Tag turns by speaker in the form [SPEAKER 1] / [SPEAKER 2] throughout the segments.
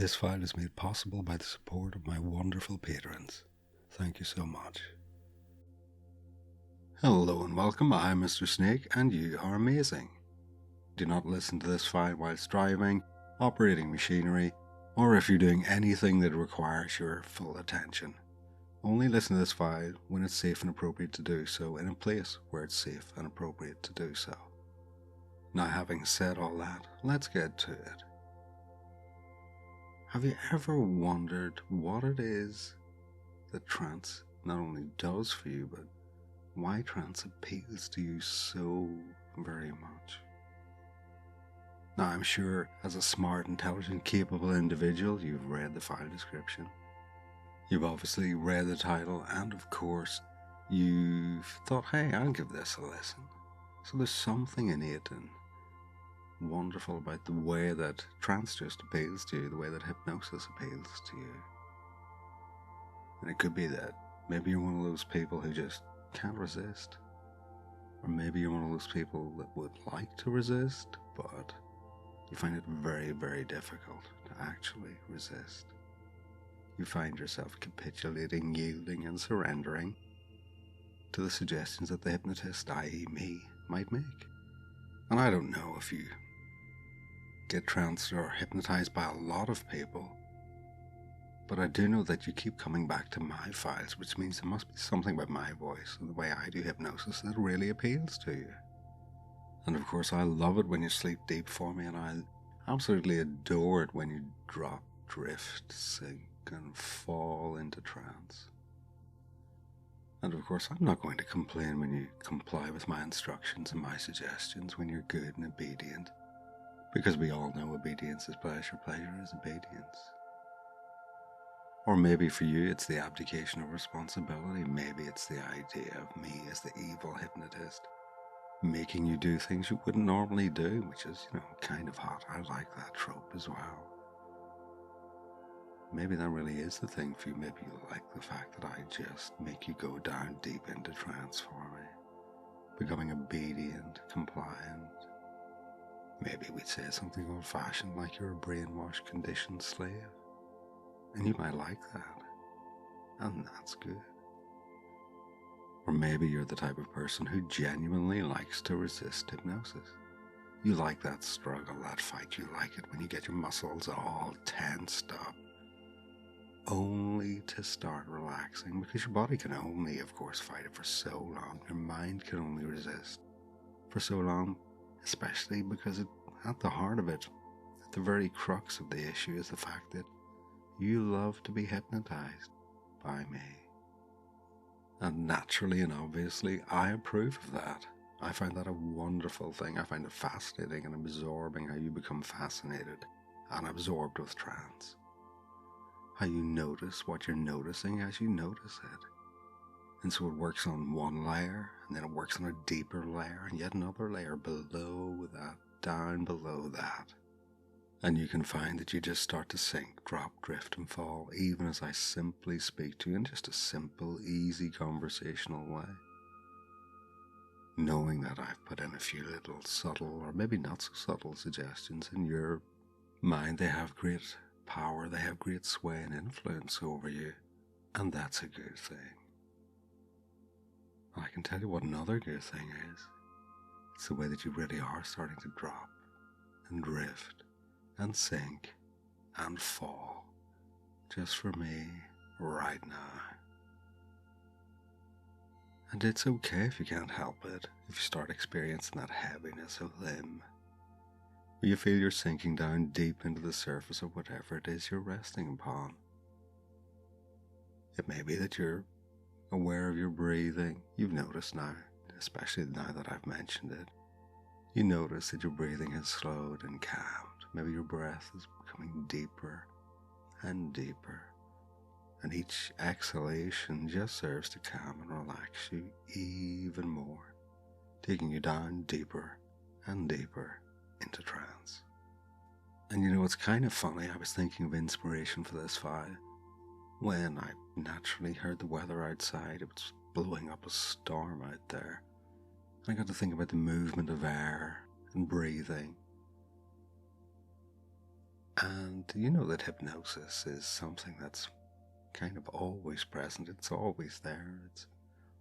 [SPEAKER 1] This file is made possible by the support of my wonderful patrons. Thank you so much. Hello and welcome, I'm MrSnake and you are amazing. Do not listen to this file whilst driving, operating machinery, or if you're doing anything that requires your full attention. Only listen to this file when it's safe and appropriate to do so in a place where it's safe and appropriate to do so. Now, having said all that, let's get to it. Have you ever wondered what it is that trance not only does for you, but why trance appeals to you so very much? Now, I'm sure as a smart, intelligent, capable individual, you've read the file description. You've obviously read the title, and of course, you've thought, hey, I'll give this a listen. So there's something innate and wonderful about the way that trance just appeals to you, the way that hypnosis appeals to you. And it could be that maybe you're one of those people who just can't resist. Or maybe you're one of those people that would like to resist, but you find it very, very difficult to actually resist. You find yourself capitulating, yielding, and surrendering to the suggestions that the hypnotist, i.e. me, might make. And I don't know if you get tranced or hypnotized by a lot of people, but I do know that you keep coming back to my files, which means there must be something about my voice and the way I do hypnosis that really appeals to you. And of course, I love it when you sleep deep for me, and I absolutely adore it when you drop, drift, sink, and fall into trance. And of course, I'm not going to complain when you comply with my instructions and my suggestions, when you're good and obedient, because we all know obedience is pleasure, pleasure is obedience. Or maybe for you it's the abdication of responsibility, maybe it's the idea of me as the evil hypnotist, making you do things you wouldn't normally do, which is, kind of hot. I like that trope as well. Maybe that really is the thing for you. Maybe you like the fact that I just make you go down deep into trance for me, becoming obedient, compliant. Maybe we'd say something old-fashioned like you're a brainwashed, conditioned slave. And you might like that. And that's good. Or maybe you're the type of person who genuinely likes to resist hypnosis. You like that struggle, that fight. You like it when you get your muscles all tensed up, only to start relaxing, because your body can only, of course, fight it for so long. Your mind can only resist for so long, especially because at the heart of it, at the very crux of the issue, is the fact that you love to be hypnotized by me. And naturally and obviously, I approve of that. I find that a wonderful thing. I find it fascinating and absorbing how you become fascinated and absorbed with trance. How you notice what you're noticing as you notice it. And so it works on one layer, and then it works on a deeper layer, and yet another layer below that, down below that. And you can find that you just start to sink, drop, drift, and fall, even as I simply speak to you in just a simple, easy, conversational way. Knowing that I've put in a few little subtle, or maybe not so subtle suggestions in your mind, they have great power, they have great sway and influence over you, and that's a good thing. I can tell you what another good thing is. It's the way that you really are starting to drop and drift and sink and fall, just for me right now. And it's okay if you can't help it, if you start experiencing that heaviness of limb, where you feel you're sinking down deep into the surface of whatever it is you're resting upon. It may be that you're aware of your breathing. You've noticed now, especially now that I've mentioned it, you notice that your breathing has slowed and calmed. Maybe your breath is becoming deeper and deeper, and each exhalation just serves to calm and relax you even more, taking you down deeper and deeper into trance. And it's kind of funny, I was thinking of inspiration for this file when I naturally heard the weather outside. It was blowing up a storm out there. I got to think about the movement of air and breathing. And you know that hypnosis is something that's kind of always present. It's always there. It's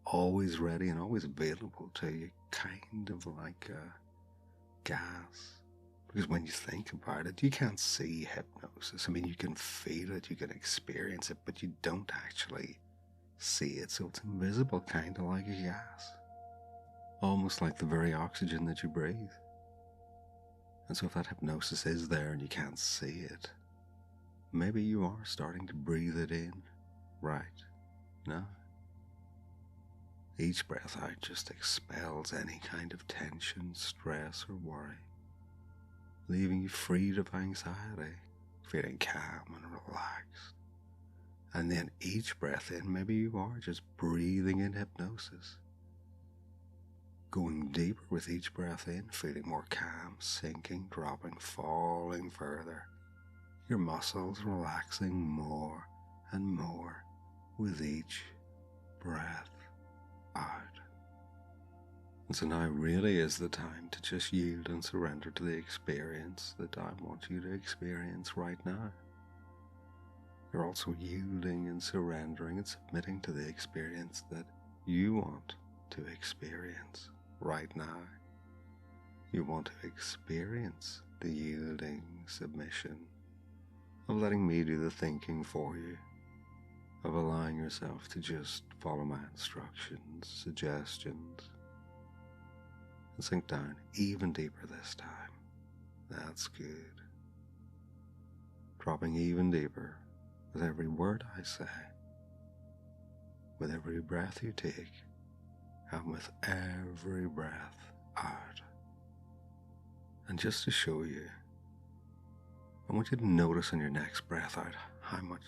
[SPEAKER 1] always ready and always available to you, kind of like a gas. Because when you think about it, you can't see hypnosis. I mean, you can feel it, you can experience it, but you don't actually see it. So it's invisible, kind of like a gas. Almost like the very oxygen that you breathe. And so if that hypnosis is there and you can't see it, maybe you are starting to breathe it in right now. Each breath out just expels any kind of tension, stress, or worry, leaving you freed of anxiety, feeling calm and relaxed. And then each breath in, maybe you are just breathing in hypnosis, going deeper with each breath in, feeling more calm, sinking, dropping, falling further. Your muscles relaxing more and more with each breath out. And so now really is the time to just yield and surrender to the experience that I want you to experience right now. You're also yielding and surrendering and submitting to the experience that you want to experience right now. You want to experience the yielding submission of letting me do the thinking for you, of allowing yourself to just follow my instructions, suggestions, and sink down even deeper this time. That's good. Dropping even deeper with every word I say, with every breath you take, and with every breath out. And just to show you, I want you to notice on your next breath out how much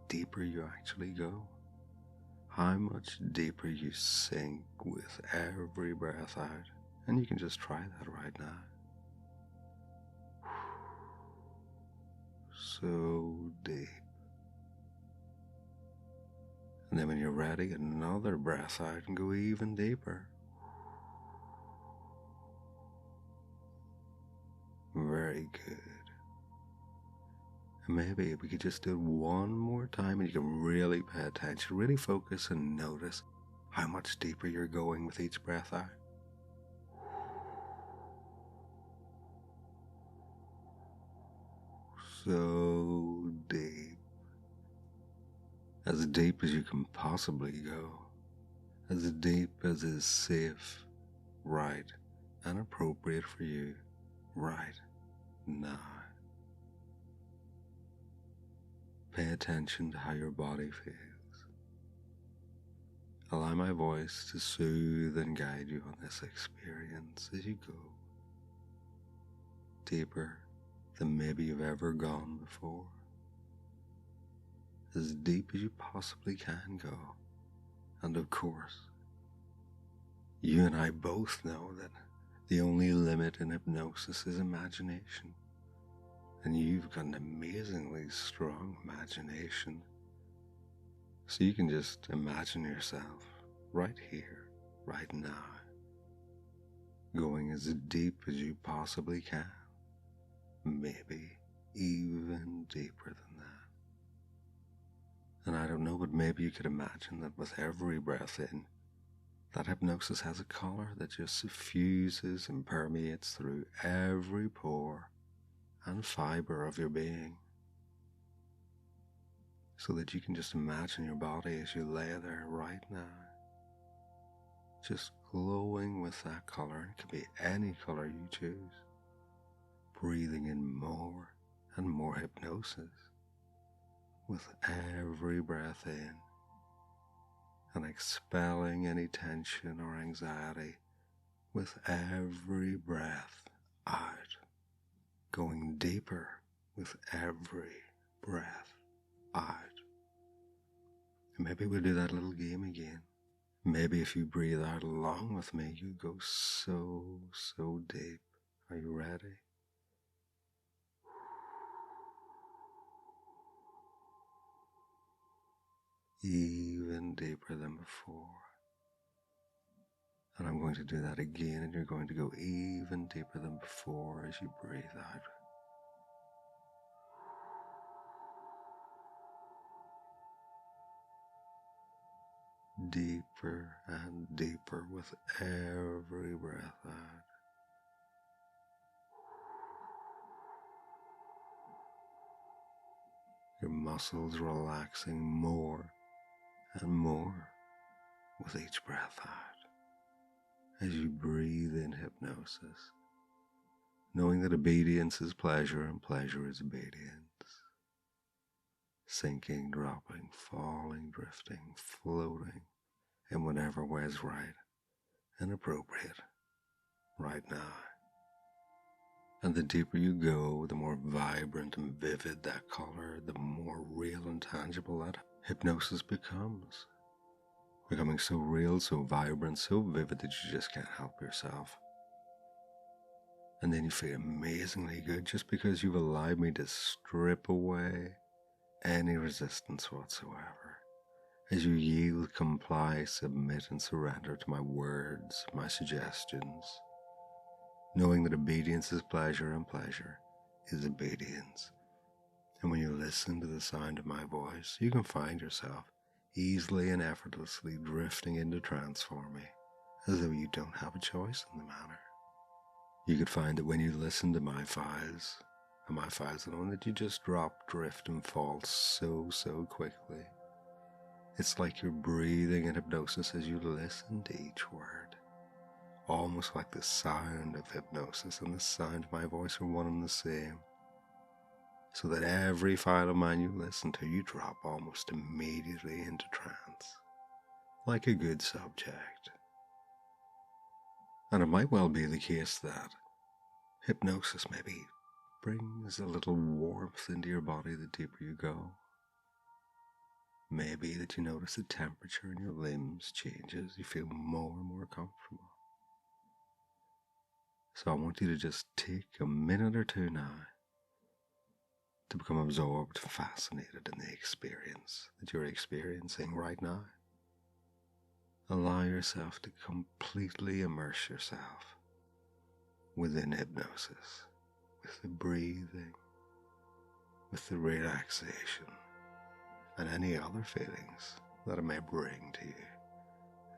[SPEAKER 1] deeper you actually go, how much deeper you sink with every breath out. And you can just try that right now. So deep. And then when you're ready, another breath out and go even deeper. Very good. And maybe we could just do it one more time and you can really pay attention, really focus and notice how much deeper you're going with each breath out. So deep. As deep as you can possibly go. As deep as is safe, right, and appropriate for you right now. Pay attention to how your body feels. Allow my voice to soothe and guide you on this experience as you go deeper than maybe you've ever gone before. As deep as you possibly can go. And of course, you and I both know that the only limit in hypnosis is imagination. And you've got an amazingly strong imagination. So you can just imagine yourself right here, right now, going as deep as you possibly can. Maybe even deeper than that. And I don't know, but maybe you could imagine that with every breath in, that hypnosis has a color that just suffuses and permeates through every pore and fiber of your being. So that you can just imagine your body as you lay there right now, just glowing with that color. It could be any color you choose. Breathing in more and more hypnosis with every breath in, and expelling any tension or anxiety with every breath out, going deeper with every breath out. And maybe we'll do that little game again. Maybe if you breathe out along with me, you go so deep. Are you ready? Even deeper than before. And I'm going to do that again, and you're going to go even deeper than before as you breathe out. deeper and deeper with every breath out. Your muscles relaxing more and more with each breath out. As you breathe in hypnosis, knowing that obedience is pleasure and pleasure is obedience. Sinking, dropping, falling, drifting, floating in whatever way is right and appropriate right now. And the deeper you go, the more vibrant and vivid that color, the more real and tangible that hypnosis becomes. Becoming so real, so vibrant, so vivid that you just can't help yourself. And then you feel amazingly good just because you've allowed me to strip away any resistance whatsoever. As you yield, comply, submit, and surrender to my words, my suggestions, knowing that obedience is pleasure and pleasure is obedience. And when you listen to the sound of my voice, you can find yourself easily and effortlessly drifting into trance for me, as though you don't have a choice in the matter. You could find that when you listen to my files, and my files alone, that you just drop, drift, and fall so quickly. It's like you're breathing in hypnosis as you listen to each word. Almost like the sound of hypnosis and the sound of my voice are one and the same. So that every file of mine you listen to, you drop almost immediately into trance. Like a good subject. And it might well be the case that hypnosis maybe brings a little warmth into your body the deeper you go. Maybe that you notice the temperature in your limbs changes, you feel more and more comfortable. So I want you to just take a minute or two now to become absorbed, fascinated in the experience that you're experiencing right now. Allow yourself to completely immerse yourself within hypnosis, with the breathing, with the relaxation, and any other feelings that it may bring to you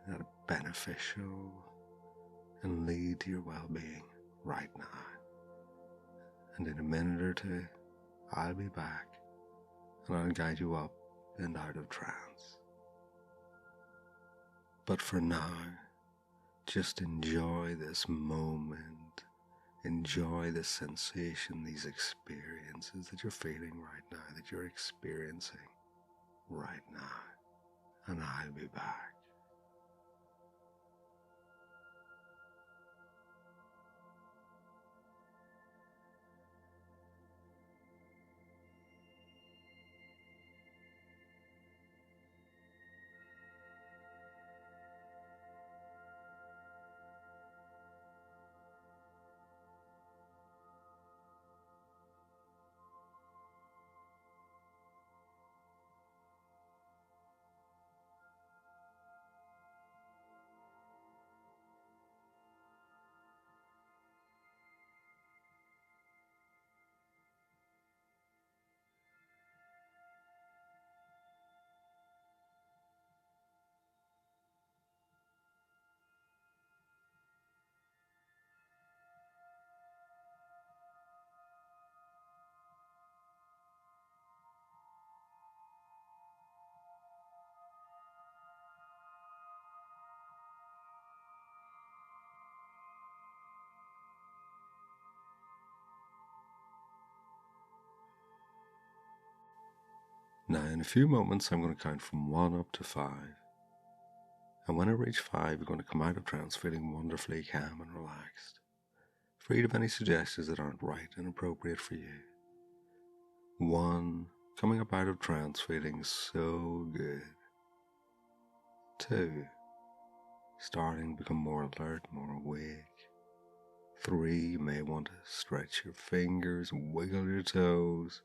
[SPEAKER 1] that are beneficial and lead to your well-being right now. And in a minute or two, I'll be back and I'll guide you up and out of trance. But for now, just enjoy this moment, enjoy this sensation, these experiences that you're feeling right now, that you're experiencing right now, and I'll be back. Now in a few moments I'm going to count from 1 up to 5. And when I reach 5, you're going to come out of trance feeling wonderfully calm and relaxed, freed of any suggestions that aren't right and appropriate for you. 1, coming up out of trance feeling so good. 2, starting to become more alert, more awake. 3, you may want to stretch your fingers, wiggle your toes.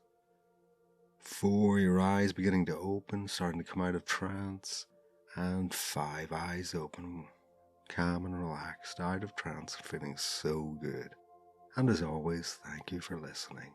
[SPEAKER 1] 4, your eyes beginning to open, starting to come out of trance. And 5, eyes open, calm and relaxed, out of trance, feeling so good. And as always, thank you for listening.